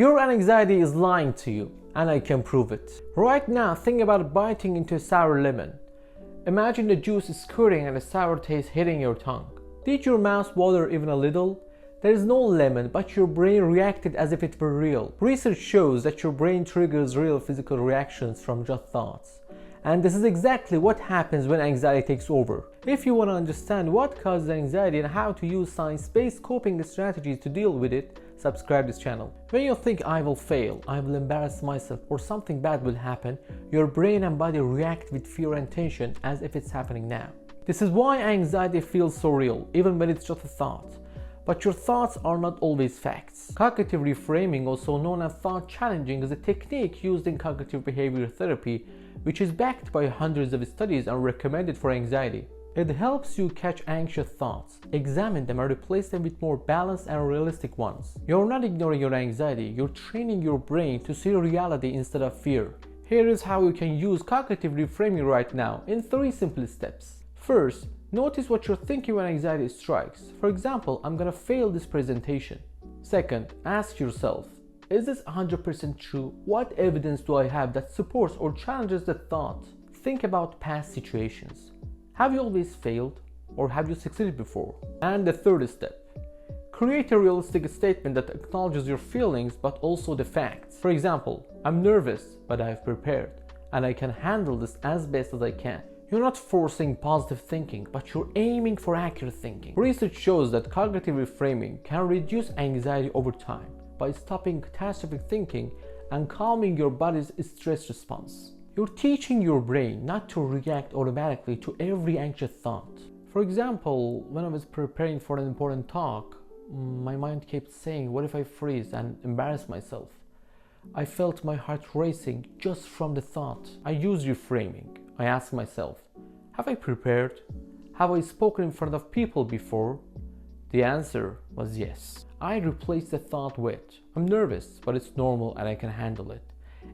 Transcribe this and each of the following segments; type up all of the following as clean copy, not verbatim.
Your anxiety is lying to you, and I can prove it. Right now, think about biting into a sour lemon. Imagine the juice squirting and the sour taste hitting your tongue. Did your mouth water even a little? There is no lemon, but your brain reacted as if it were real. Research shows that your brain triggers real physical reactions from just thoughts. And this is exactly what happens when anxiety takes over. If you want to understand what causes anxiety and how to use science-based coping strategies to deal with it, subscribe this channel. When you think I will fail, I will embarrass myself, or something bad will happen, your brain and body react with fear and tension as if it's happening now. This is why anxiety feels so real, even when it's just a thought. But your thoughts are not always facts. Cognitive reframing, also known as thought challenging, is a technique used in cognitive behavior therapy, which is backed by hundreds of studies and recommended for anxiety. It helps you catch anxious thoughts, examine them, and replace them with more balanced and realistic ones. You're not ignoring your anxiety, you're training your brain to see reality instead of fear. Here is how you can use cognitive reframing right now in 3 simple steps. First, notice what you're thinking when anxiety strikes. For example, I'm gonna fail this presentation. Second, ask yourself, is this 100% true? What evidence do I have that supports or challenges that thought? Think about past situations. Have you always failed, or have you succeeded before? And the third step, create a realistic statement that acknowledges your feelings but also the facts. For example, I'm nervous, but I've prepared, and I can handle this as best as I can. You're not forcing positive thinking, but you're aiming for accurate thinking. Research shows that cognitive reframing can reduce anxiety over time by stopping catastrophic thinking and calming your body's stress response. You're teaching your brain not to react automatically to every anxious thought. For example, when I was preparing for an important talk, my mind kept saying, what if I freeze and embarrass myself? I felt my heart racing just from the thought. I used reframing. I asked myself, have I prepared? Have I spoken in front of people before? The answer was yes. I replaced the thought with, I'm nervous, but it's normal and I can handle it.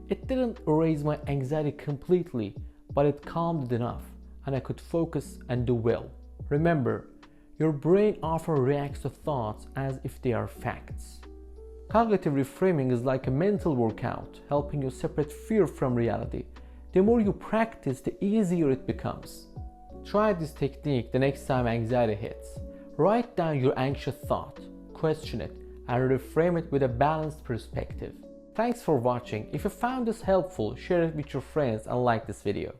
It didn't erase my anxiety completely, but it calmed it enough, and I could focus and do well. Remember, your brain often reacts to thoughts as if they are facts. Cognitive reframing is like a mental workout, helping you separate fear from reality. The more you practice, the easier it becomes. Try this technique the next time anxiety hits. Write down your anxious thought, question it, and reframe it with a balanced perspective. Thanks for watching. If you found this helpful, share it with your friends and like this video.